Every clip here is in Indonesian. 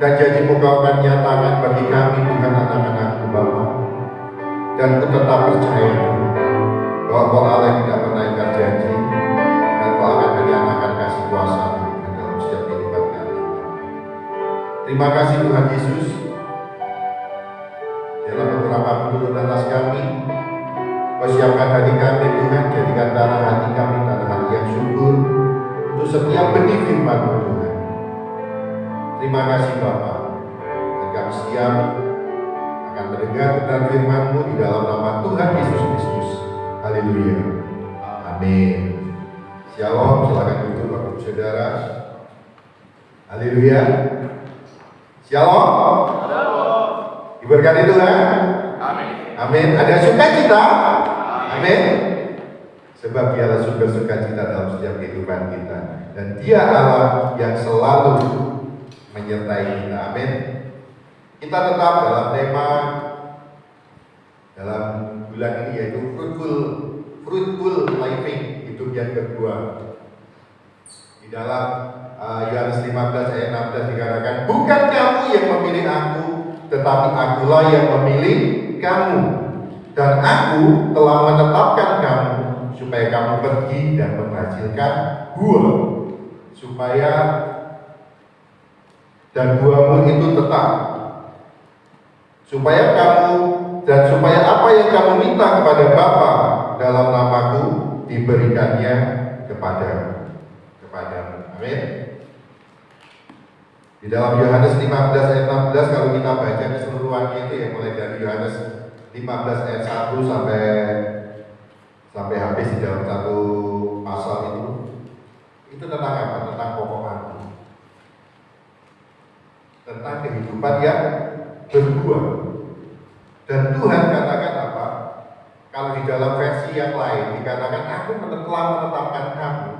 dan janji-Mu Kau akan nyatakan bagi kami Tuhan anak-anak-Mu Bapa. Dan ku tetap percaya bahwa Kau Allah yang tidak pernah ingkar janji, dan Kau akan menyatakan kasih kuasa-Mu dalam setiap kehidupan kami. Terima kasih Tuhan Yesus. Dalam beberapa menurut atas kami, Kau siapkan hati kami Tuhan, jadikan tanah hati kami tanah hati yang subur untuk setiap benih firman-Mu Tuhan. Terima kasih Bapa, dan kami siap akan mendengar kebenaran firman-Mu di dalam nama Tuhan Yesus Kristus. Haleluya. Amin. Shalom, silakan duduk Bapak Saudara. Haleluya. Shalom. Diberkati Tuhan. Amin. Amin. Ada sukacita. Amin. Sebab Dialah sumber sukacita dalam setiap kehidupan kita, dan Dia Allah yang selalu menyertai kita. Amin. Kita tetap dalam tema dalam bulan ini, yaitu fruitful living, hidup yang berbuah. Di dalam Yohanes 15 ayat 16 dikatakan, bukan kamu yang memilih aku, tetapi akulah yang memilih kamu, dan aku telah menetapkan kamu supaya kamu pergi dan menghasilkan buah, supaya dan buahmu itu tetap, supaya kamu dan supaya apa yang kamu minta kepada Bapa dalam namaku diberikannya kepadamu. Amin. Di dalam Yohanes 15 ayat 16, kalau kita baca keseluruhannya itu yang mulai dari Yohanes 15 ayat 1 sampai habis di dalam satu pasal itu tentang apa? Tentang pokok arti, tentang kehidupan yang berbuah. Dan Tuhan katakan apa? Kalau di dalam versi yang lain dikatakan aku telah menetapkan kamu,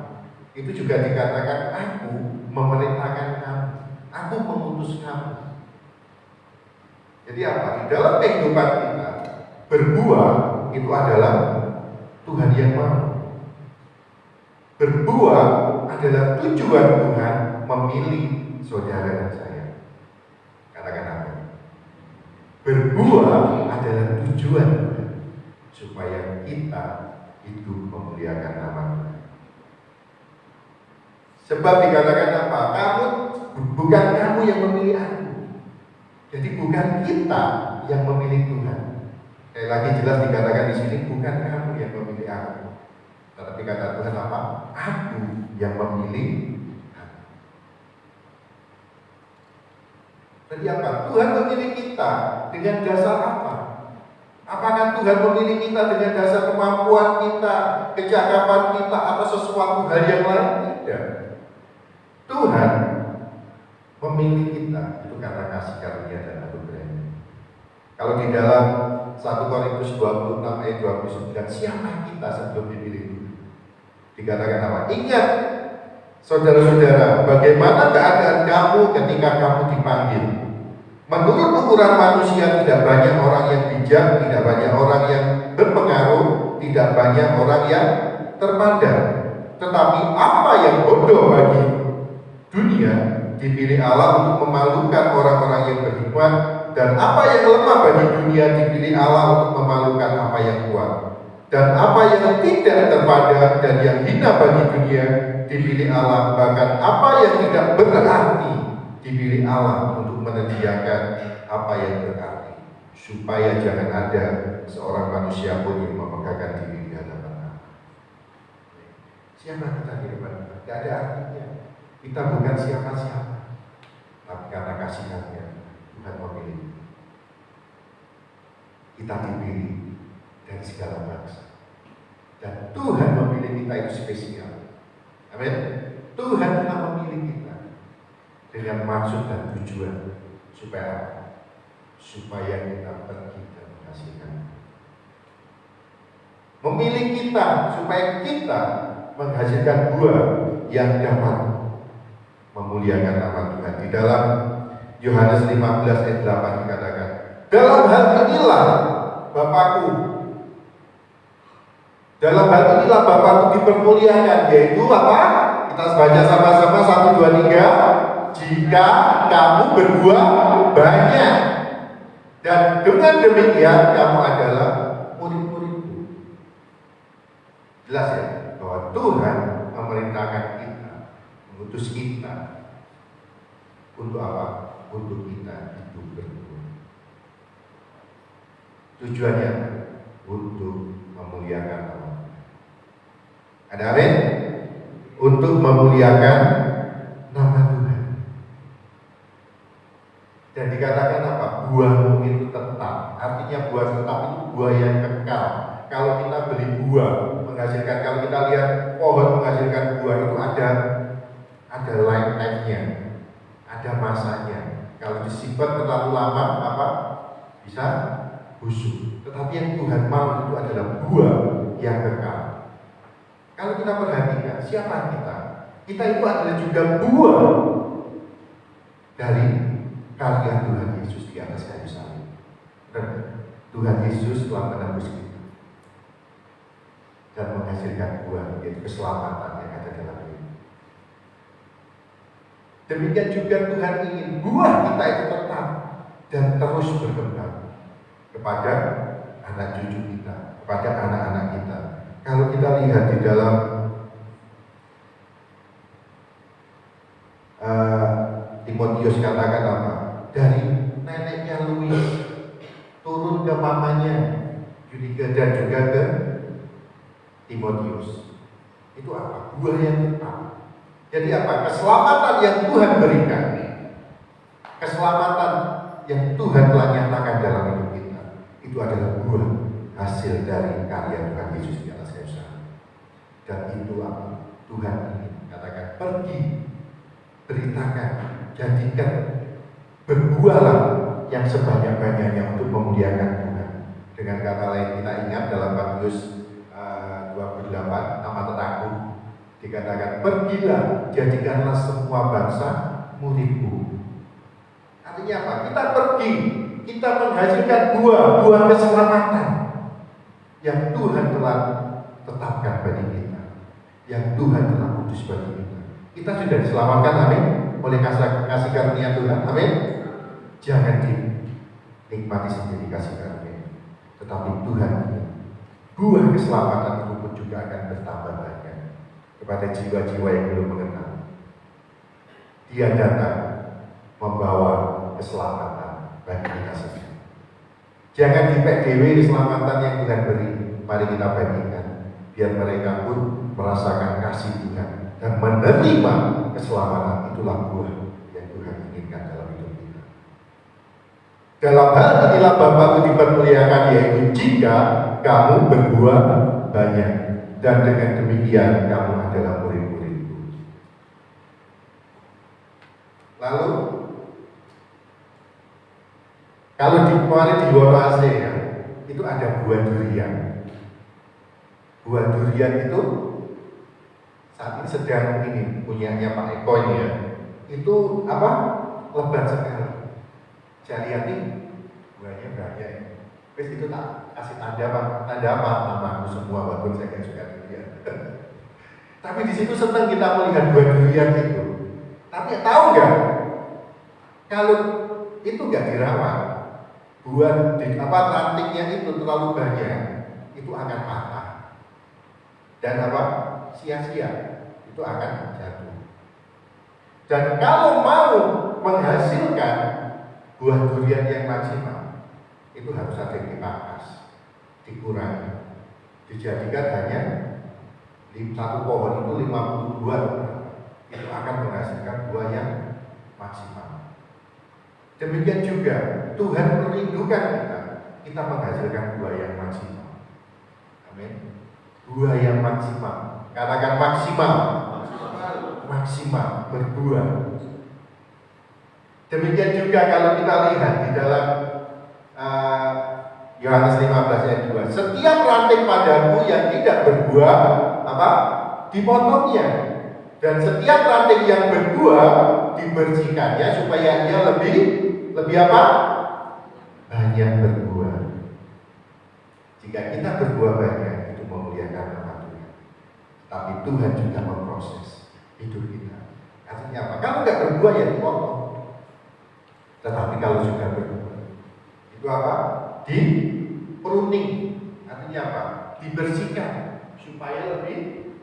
itu juga dikatakan aku memerintahkan kamu, aku mengutus kamu. Jadi apa? Di dalam kehidupan kita berbuah itu adalah Tuhan yang mau. Berbuah adalah tujuan Tuhan memilih saudara dan saya. Katakan apa? Berbuah adalah tujuan Tuhan supaya kita hidup memuliakan nama Tuhan. Sebab dikatakan apa? Bukan kamu yang memilih aku. Jadi bukan kita yang memilih Tuhan. Sekali lagi jelas dikatakan di sini, bukan kamu yang memilih aku, tetapi kata Tuhan apa? Aku yang memilih aku. Jadi apa? Tuhan memilih kita dengan dasar apa? Apakah Tuhan memilih kita dengan dasar kemampuan kita, kecakapan kita, atau sesuatu hal yang lain? Tidak. Tuhan memilih kita itu karena kasih karunia dan anugerah-Nya. Kalau di dalam 1 Korintus 26 ayat 29, siapa kita sebelum dipilih? Dikatakan apa? Ingat saudara-saudara, bagaimana keadaan kamu ketika kamu dipanggil. Menurut ukuran manusia, tidak banyak orang yang bijak, tidak banyak orang yang berpengaruh, tidak banyak orang yang terpandang. Tetapi apa yang bodoh bagi dunia dipilih Allah untuk memalukan orang-orang yang berhikmat, dan apa yang lemah bagi dunia dipilih Allah untuk memalukan apa yang kuat. Dan apa yang tidak terpandang dan yang hina bagi dunia dipilih Allah, bahkan apa yang tidak berarti dipilih Allah untuk menyediakan apa yang berarti, supaya jangan ada seorang manusia pun yang memegahkan diri di hadapan Allah. Siapa kita di hadapan Allah? Tidak ada artinya. Kita bukan siapa-siapa, tapi karena kasih karunia Tuhan memilih. Kita dipilih dari segala bangsa, dan Tuhan memilih kita itu spesial. Amin. Tuhan telah memilih kita dengan maksud dan tujuan supaya apa? Supaya kita pergi dan menghasilkan. Memilih kita supaya kita menghasilkan buah yang dapat memuliakan nama Tuhan. Di dalam Yohanes 15 ayat 8 dikatakan, dalam hal inilah Bapakku, dalam hal inilah Bapakku dipermuliakan, yaitu apa? Kita baca sama-sama 1, 2, 3. Jika kamu berbuah banyak. Dan dengan demikian kamu adalah murid-muridku. Jelas ya, bahwa Tuhan memerintahkan kita, mengutus kita untuk apa? Untuk kita hidup berbuah. Tujuannya untuk memuliakan Allah. Ada amin? Untuk memuliakan nama Tuhan. Dan dikatakan apa? Buahmu itu tetap. Artinya buah tetap itu buah yang kekal. Kalau kita beli buah menghasilkan, kalau kita lihat pohon menghasilkan buah itu ada lifetime-nya, ada masanya. Kalau disimpan terlalu lama apa? Bisa busuk. Tetapi yang Tuhan mau itu adalah buah yang kekal. Kalau kita perhatikan, siapa kita? Kita itu adalah juga buah dari karya Tuhan Yesus di atas kayu salib. Dan Tuhan Yesus telah menembus kita dan menghasilkan buah, yaitu keselamatan yang ada dalam hidup. Demikian juga Tuhan ingin buah kita itu tetap dan terus berkembang kepada anak cucu kita, kepada anak-anak kita. Kalau kita lihat di dalam Timotius katakan apa? Dari neneknya Louis turun ke mamanya Yudiga dan juga ke Timotius. Itu apa? Buah yang tetap. Jadi apa? Keselamatan yang Tuhan berikan, keselamatan yang Tuhan telah nyatakan dalam hidup kita, itu adalah buah hasil dari karya Tuhan Yesus di atas kayu salib. Dan itu apa? Tuhan ingin katakan, pergi, beritakan, jadikan, berbuahlah yang sebanyak-banyaknya untuk memuliakan Tuhan. Dengan kata lain, kita ingat dalam Matius 28 amat tetaku dikatakan, pergilah, jadikanlah semua bangsa muridku. Artinya apa? Kita pergi, kita menghasilkan buah keselamatan yang Tuhan telah tetapkan bagi kita, yang Tuhan telah kudus bagi kita. Kita sudah diselamatkan, amin, oleh kasih karunia Tuhan, amin. Jangan dinikmati sendiri kasih karunia, tetapi Tuhan buah keselamatan itu pun juga akan bertambah banyak kepada jiwa-jiwa yang belum mengenal. Dia datang membawa keselamatan bagi kita semua. Jangan dipek dewe keselamatan yang Tuhan beri, mari kita bagikan, biar mereka pun merasakan kasih Tuhan dan menerima keselamatan. Itulah buah yang Tuhan inginkan dalam hidup kita. Dalam hal inilah Bapakku dipermuliakan, yaitu jika kamu berbuah banyak, dan dengan demikian kamu adalah murid-muridku. Lalu kalau di Wonoase ya, itu ada buah durian. Buah durian itu saat ini sedang ini punyanya Pak Eko ini ya. Itu apa? Lebat sekali. Saya lihat nih buahnya banyak. Terus itu tak kasih tanda apa namaku semua, walaupun saya kan suka durian. Tapi di situ senang kita melihat buah durian itu. Tapi tahu nggak? Kalau itu nggak dirawat, buah rantingnya itu terlalu banyak, itu akan patah. Dan apa? Sia-sia, itu akan jatuh. Dan kalau mau menghasilkan buah durian yang maksimal, itu harus ada yang dipangkas, dikurangi, dijadikan hanya satu pohon itu 50 buah, itu akan menghasilkan buah yang maksimal. Demikian juga Tuhan merindukan kita menghasilkan buah yang maksimal. Amin. Buah yang maksimal. Katakan maksimal. Maksimal berbuah. Demikian juga kalau kita lihat di dalam Yohanes 15 ayat 2, setiap ranting padaku yang tidak berbuah apa? Dipotongnya. Dan setiap ranting yang berbuah dibersihkannya supaya ia lebih apa? Banyak berbuah. Jika kita berbuah banyak, itu memuliakan nama Tuhan. Tapi Tuhan juga memproses hidup kita. Artinya apa? Kalau nggak berbuah ya dipotong. Tetapi kalau sudah berbuah, itu apa? Di pruning, artinya apa? Dibersihkan supaya lebih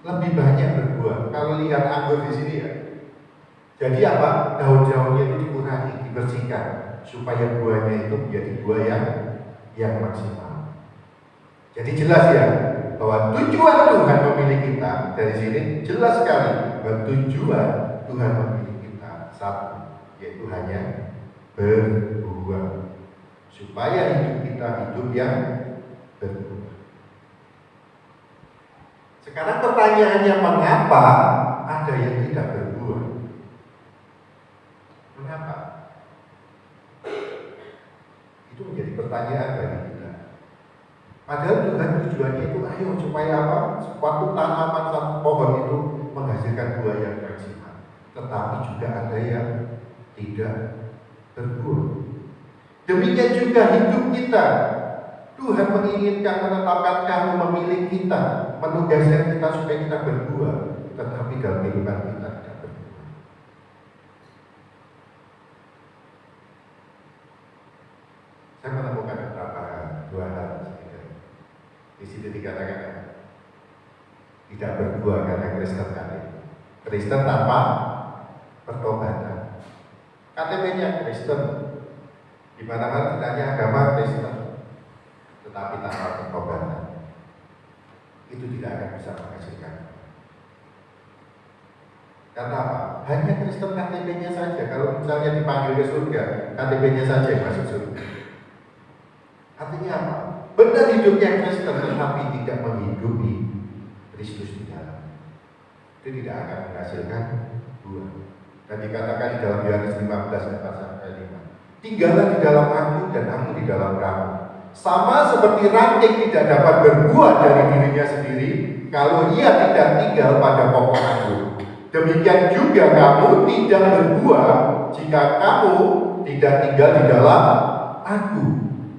banyak berbuah. Kalau lihat anggur di sini ya, jadi apa? Daun-daunnya itu dikurangi, dibersihkan supaya buahnya itu menjadi buah yang maksimal. Jadi jelas ya bahwa tujuan Tuhan memilih kita dari sini jelas sekali bahwa tujuan Tuhan memilih kita satu, yaitu hanya berbuah supaya hidup kita hidup yang berbuah. Sekarang pertanyaannya, mengapa ada yang tidak berbuah? Mengapa? Itu menjadi pertanyaan bagi kita. Padahal Tuhan tujuannya itu ayo supaya apa? Suatu tanaman, satu pohon itu menghasilkan buah yang maksimal. Tetapi juga ada yang tidak berbuah. Demikian juga hidup kita. Tuhan menginginkan menetapkan kamu, memilih kita, menugaskan kita supaya kita berbuah. Tetapi dalam kehidupan kita tidak berbuah. Saya menemukan beberapa dua hal. Di situ dikatakan tidak berbuah karena Kristen KTP. Kristen tanpa pertobatan. KTP-nya Kristen, di mana-mana ditanya agama Kristen, tetapi tanpa pertobatan itu tidak akan bisa menghasilkan. Karena apa? Hanya Kristen KTP-nya saja. Kalau misalnya dipanggil ke surga, KTP-nya saja yang masuk surga. Artinya apa? Benar hidupnya Kristen tetapi tidak menghidupi Kristus di dalam, itu tidak akan menghasilkan buah. Dan dikatakan di dalam Yohanes 15 ayat 5, tinggallah di dalam aku dan aku di dalam kamu. Sama seperti ranting tidak dapat berbuah dari dirinya sendiri kalau ia tidak tinggal pada pokok anggur. Demikian juga kamu tidak berbuah jika kamu tidak tinggal di dalam aku.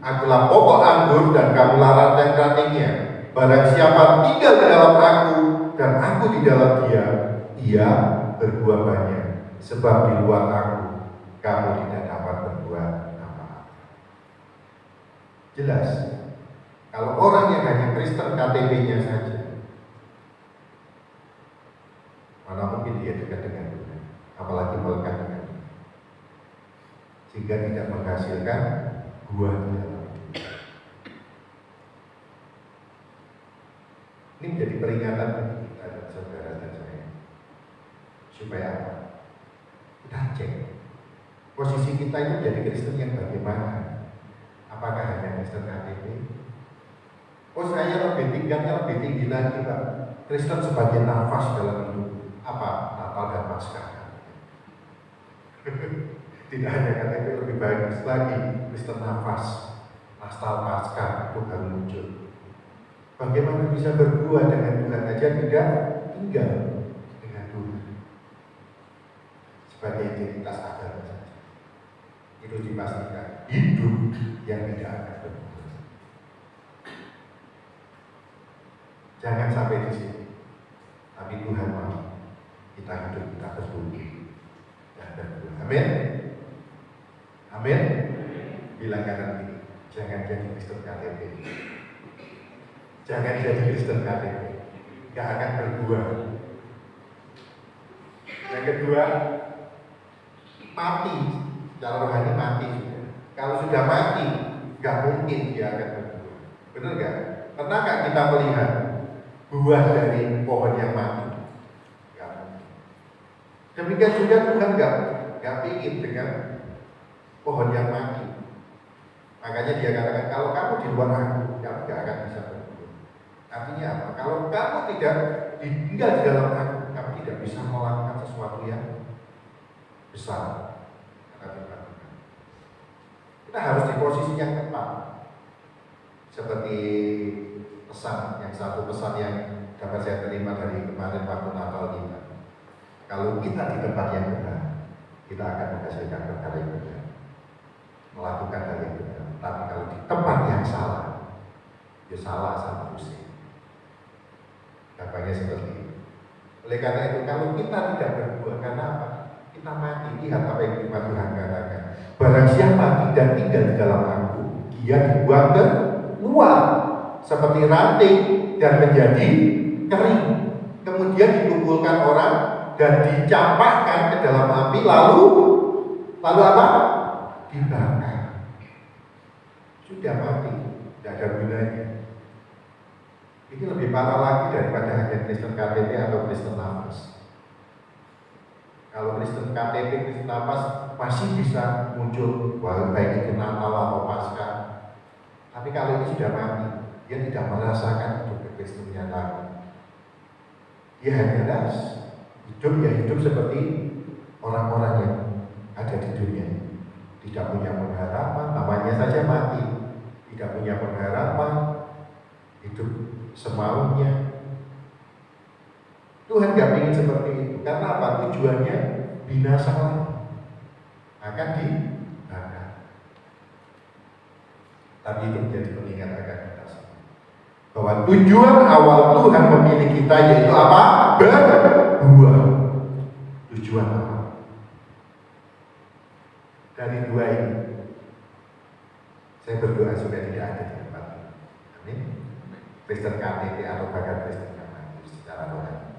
Akulah pokok anggur dan kamulah ranting-rantingnya. Barang siapa tinggal di dalam aku dan aku di dalam dia, ia berbuah banyak. Sebab di luar aku, kamu tidak dapat berbuat apa-apa. Jelas, kalau orang yang hanya Kristen KTP-nya saja, mana mungkin dia dekat dengan Tuhan, apalagi melekat dengan Tuhan, sehingga tidak menghasilkan buah di dalam. Ini menjadi peringatan bagi kita dan saudara dan saya, supaya apa? Kita cek posisi kita itu jadi Kristen yang bagaimana. Apakah hanya Kristen KTP? Oh, saya lebih tinggi lagi, Pak. Kristen sebagai nafas dalam hidup. Apa? Natal dan Paskah. Tidak hanya KTP, lebih bagus lagi Kristen nafas. Natal Paskah itu baru muncul. Bagaimana bisa berbuah dengan Tuhan aja tidak tinggal dengan Tuhan sebagai identitas agama saja. Itu dipastikan hidup yang tidak akan berbuah. Jangan sampai di sini. Tapi Tuhan mau kita hidup, kita bertumbuh dan berbuah. Amin. Amin. Bilang kanan kiri, jangan jadi Kristen KTP. Jangan jadi Kristen KTP, gak akan berbuah. Yang kedua, mati. Secara rohani mati. Kalau sudah mati, gak mungkin dia akan berbuah. Benar gak? Pernah gak kita melihat buah dari pohon yang mati? Gak mungkin. Demikian juga Tuhan gak ingin dengan pohon yang mati. Makanya dia katakan, kalau kamu di luar aku, kamu gak akan bisa berbuah. Artinya apa? Kalau kamu tidak tinggal di dalam aku, kamu tidak bisa melakukan sesuatu yang besar. Kita harus di posisi yang tepat. Seperti pesan, yang satu pesan yang dapat saya terima dari kemarin waktu Natal kita. Kalau kita di tempat yang benar, kita akan menghasilkan perkara yang benar, melakukan hal yang benar. Tapi kalau di tempat yang salah, ya salah sama usia. Gampangnya seperti itu. Oleh karena itu, kalau kita tidak berbuah, karena apa? Kita mati. Lihat apa yang firman Tuhan katakan. barang siapa tidak tinggal di dalam aku, dia dibuang ke luar seperti ranting dan menjadi kering. Kemudian dikumpulkan orang dan dicampakkan ke dalam api, lalu apa? Dibakar. Sudah mati, tidak ada gunanya. Ini lebih parah lagi daripada hanya Kristen KTP atau Kristen nafas. Kalau Kristen KTP, Kristen nafas masih bisa muncul, baik itu Natal atau Paskah. Tapi kalau ini sudah mati, dia tidak merasakan hidup kekristenan lagi. Dia hanya hidup seperti orang-orang yang ada di dunia. Tidak punya pengharapan, namanya saja mati. Tidak punya pengharapan, hidup semaunya. Tuhan gak ingin seperti itu. Karena apa? Tujuannya binasa lagi, akan dibakar. Tapi itu menjadi pengingat akan kita semua, bahwa tujuan awal Tuhan memilih kita yaitu apa? Berbuah. Tujuan awal. Dari dua ini, saya berdoa supaya tidak ada di tempat ini. Amin. Kristen KTP atau bahkan Kristen KTP secara rohani.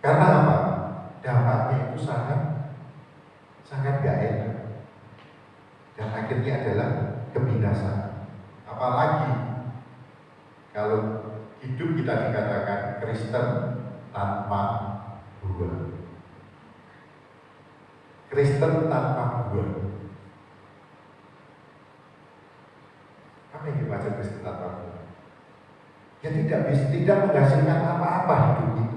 Karena apa? Dampaknya itu sangat gak enak. Dan akhirnya adalah kebinasaan. Apalagi kalau hidup kita dikatakan Kristen tanpa buah. Kristen tanpa buah. Apa yang dimaksud Kristen tanpa buah? Ya tidak menghasilkan apa-apa hidup kita.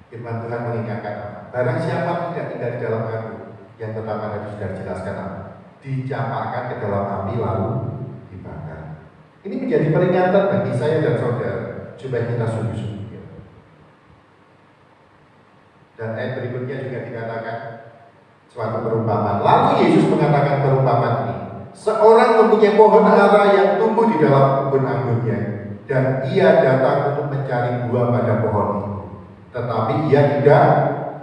Firman Tuhan mengingatkan, barang siapa tidak tinggal di dalam aku, yang pertama tadi sudah dijelaskan apa? Dicampakkan ke dalam api lalu dibakar. Ini menjadi peringatan bagi saya dan saudara supaya kita sungguh-sungguh. Dan ayat berikutnya juga dikatakan suatu perumpamaan. Lalu Yesus mengatakan perumpamaan ini. Seorang mempunyai pohon ara yang tumbuh di dalam kebun anggurnya, dan ia datang untuk mencari buah pada pohon itu. Tetapi ia tidak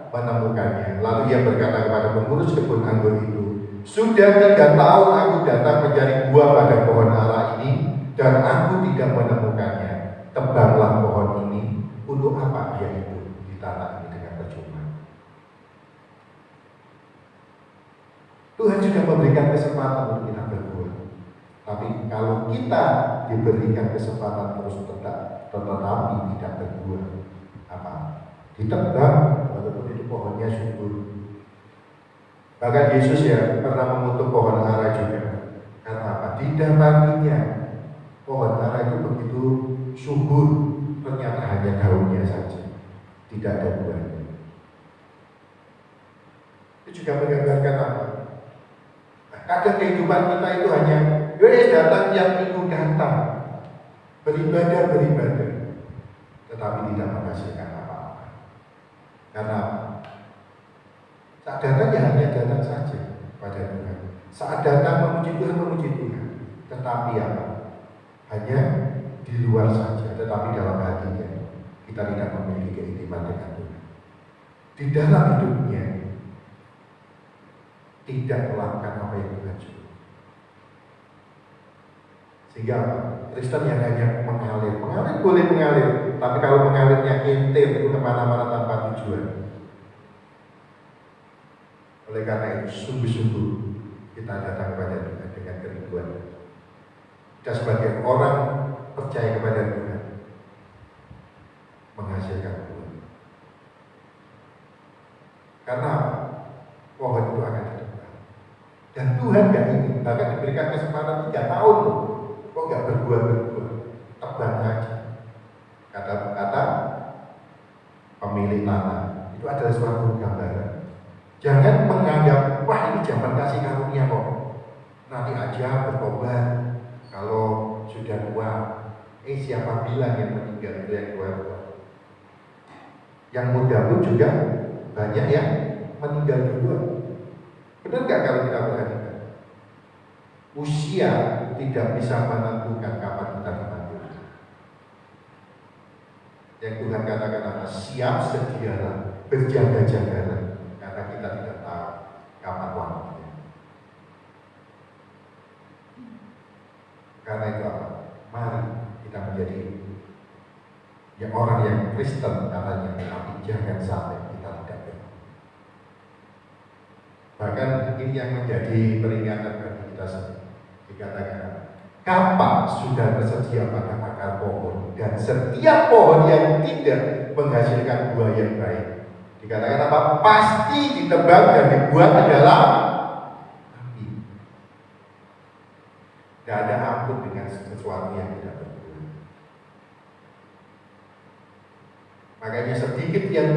menemukannya. Lalu ia berkata kepada pengurus kebun anggur itu, sudah 3 tahun aku datang mencari buah pada pohon ara ini, dan aku tidak menemukannya. Tebanglah pohon ini. Untuk apa dia itu ditanam ini dengan percuma? Tuhan sudah memberikan kesempatan untuk kita berbuah. Tapi kalau kita diberikan kesempatan terus tetapi tidak berbuah, apa? Ditebang walaupun itu pohonnya subur. Bahkan Yesus ya pernah mengutuk pohon ara juga. Karena apa? Didapatinya pohon ara itu begitu subur, ternyata hanya daunnya saja, tidak ada buahnya. Itu juga menggambarkan apa? Kadang kehidupan kita itu hanya datang tiap minggu datang, beribadah, tetapi tidak menghasilkan apa-apa. Karena saat datang ya hanya datang saja pada Tuhan. Saat datang memuji Tuhan, tetapi apa? Hanya di luar saja, tetapi dalam hatinya kita tidak memiliki keintiman dengan Tuhan. Di dalam hidupnya tidak melakukan apa yang Tuhan suruh. Sehingga Kristen yang hanya mengalir boleh mengalir, tapi kalau mengalirnya kintir itu kemana-mana tanpa tujuan. Oleh karena itu sungguh-sungguh kita datang kepada Tuhan dengan kerinduan. Kita sebagai orang percaya kepada Tuhan menghasilkan buah. Karena pohon itu akan ditebang. Dan Tuhan gak ingin, bahkan diberikan kesempatan 3 tahun loh. Kok gak berbuah, tebang aja. Kata pemilik tanah itu adalah suatu gambaran. Jangan menganggap wah ini zaman kasih karunia kok, nanti aja bertobat kalau sudah tua. Siapa bilang yang meninggal itu yang tua? Yang muda pun juga banyak yang meninggal duluan. Benar gak kalau kita perhatikan? Usia tidak bisa menentukan kapan kita mati. Yang Tuhan katakan apa? Siap sedialah, berjaga-jagalah, karena kita tidak tahu kapan waktunya. Karena itu apa? Mari kita menjadi orang yang Kristen katanya, tapi jangan sampai kita tidak benar. Bahkan ini yang menjadi peringatan bagi kita sendiri. Dikatakan, kapak sudah tersedia pada akar pohon, dan setiap pohon yang tidak menghasilkan buah yang baik, dikatakan apa? Pasti ditebang dan dibuang ke dalam api. Tidak ada ampun dengan sesuatu yang tidak berguna. Makanya sedikit yang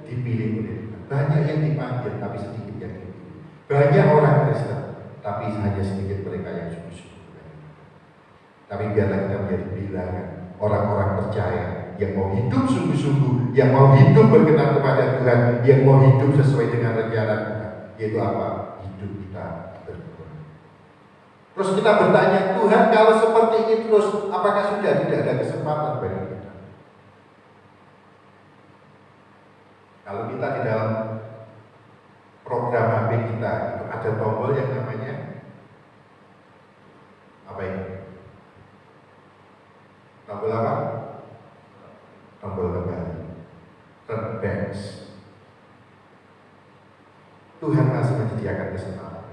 dipilih oleh Tuhan, banyak yang dipanggil tapi sedikit yang dipilih. Banyak orang Kristen tapi hanya sedikit mereka yang sungguh-sungguh. Tapi biarlah kita menjadi bilangan orang-orang percaya yang mau hidup sungguh-sungguh, yang mau hidup berkenan kepada Tuhan, yang mau hidup sesuai dengan rencana Tuhan. Yaitu apa? Hidup kita berdoa. Terus kita bertanya, Tuhan kalau seperti ini terus, apakah sudah tidak ada kesempatan bagi kita? Kalau kita di dalam program HP kita itu ada tombol yang namanya apa ini? Tombol apa? Tombol kembali. Turn back. Tuhan masih menyediakan kesempatan.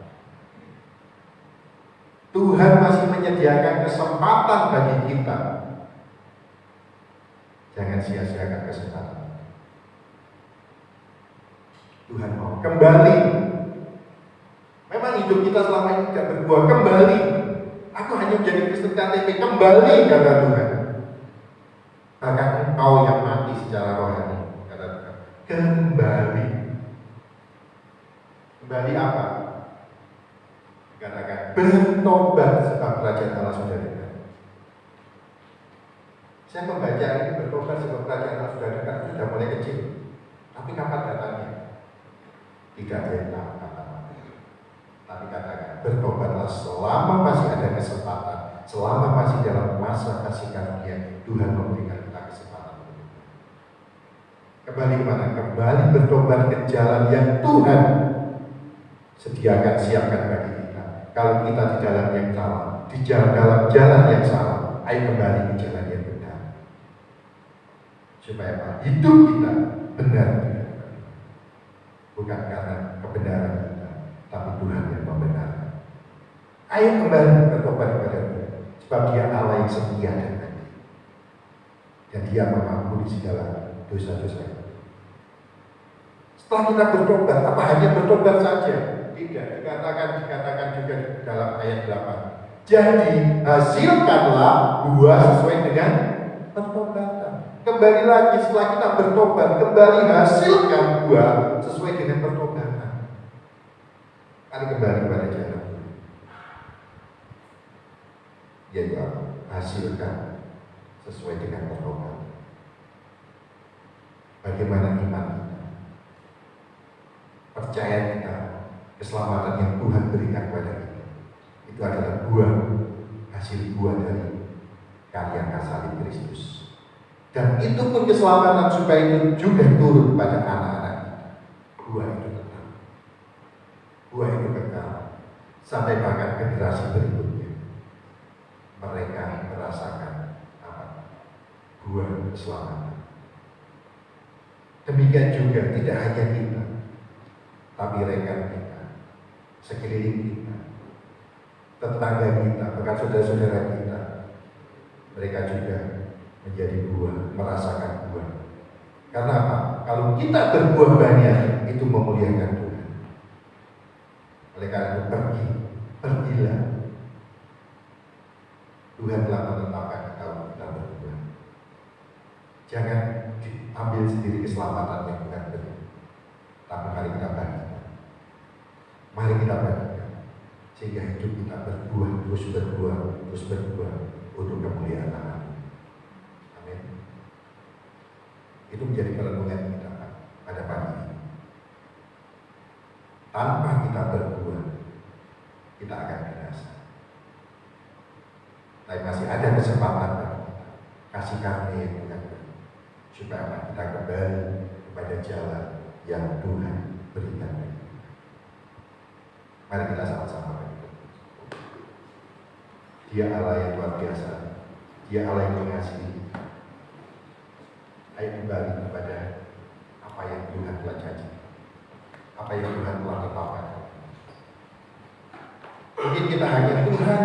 Tuhan masih menyediakan kesempatan bagi kita. Jangan sia-siakan kesempatan. Tuhan mau kembali. Memang hidup kita selama ini tidak berbuah, kembali. Aku hanya menjadi Kristen KTP, kembali kata Tuhan. Bahkan engkau yang mati secara rohani, kata Tuhan, kembali. Kembali apa? Dikatakan bertobat sebab kerajaan Allah sudah dekat. Saya membaca ini bertobat sebab kerajaan Allah sudah dekat sudah mulai kecil. Tapi kapan datangnya? Tidak ada yang tahu kapan. Tapi katakan bertobatlah selama masih ada kesempatan, selama masih dalam masa kasih karunia Tuhan memberikan kita kesempatan. Kembali kemana? Kembali bertobat ke jalan yang Tuhan sediakan, siapkan bagi kita. Kalau kita di jalan yang salah, di dalam jalan yang salah, ayo kembali ke jalan yang benar. Supaya apa? Hidup kita benar. Bukan karena kebenaran kita, tapi Tuhan yang membenarkan. Ayo kembali bertobat kepada Tuhan, sebab Dia Allah yang setia dan adil, dan Dia mengampuni segala dosa-dosa kita. Setelah kita bertobat, apa hanya bertobat saja? Tidak, dikatakan juga dalam ayat 8. Jadi hasilkanlah buah sesuai dengan pertobatan. Kembali lagi setelah kita bertobat, kembali hasilkan buah sesuai dengan pertobatan. Kali kembali kepada jalan, yaitu hasilkan sesuai dengan pertobatan. Bagaimana iman kita? Percaya kita, keselamatan yang Tuhan berikan kepada kita, itu adalah buah, hasil buah dari karya kasih Kristus. Dan itu pun keselamatan supaya itu juga turun pada anak-anak kita. Buah itu kekal. Buah itu kekal. Sampai bahkan generasi berikutnya. Mereka merasakan apa? Buah keselamatan. Demikian juga tidak hanya kita, tapi rekan kita, sekeliling kita, tetangga kita, bahkan saudara-saudara kita. Mereka juga menjadi buah, merasakan buah. Karena apa? Kalau kita berbuah banyak, itu memuliakan Tuhan. Oleh karena itu pergilah. Tuhan telah menetapkan kita untuk kita berbuah. Jangan diambil sendiri keselamatan yang Tuhan beri, tapi mari kita bagikan. Mari kita bagikan, sehingga hidup kita berbuah, terus berbuah untuk kemuliaan Allah. Itu menjadi perenungan kita pada pagi ini. Tanpa kita berbuah, kita akan binasa. Tapi masih ada kesempatan bagi kita. Kasih karunia yang Tuhan beri, supaya kita kembali kepada jalan yang Tuhan berikan. Mari kita sama-sama berdoa. Dia Allah yang luar biasa, Dia Allah yang mengasihi. Ayo kembali kepada apa yang Tuhan telah janji, apa yang Tuhan telah tetapkan. Mungkin kita hanya, Tuhan,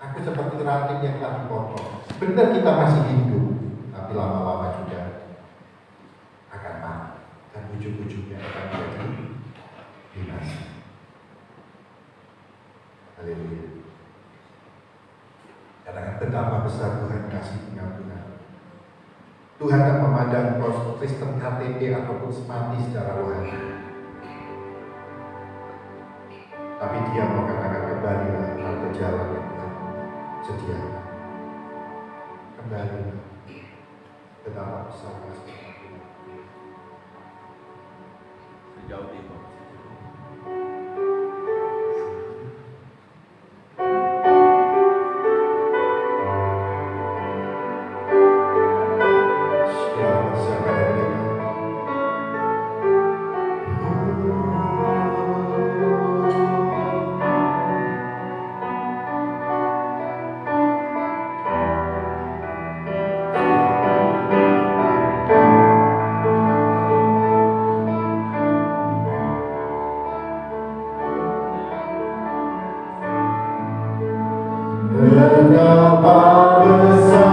aku seperti ranting yang telah dipotong. Benar kita masih hidup, tapi lama-lama juga akan mati dan ujung-ujungnya akan menjadi binasa. Haleluya. Karena betapa besar Tuhan kasih pengampunan. Tuhan tak memandang Kristen KTP ataupun semati secara rohani, tapi Dia mau katakan kembali ke jalan yang Tuhan sediakan. Kembali, betapa besar kasih pengampunan. Sejauh ini betapa besar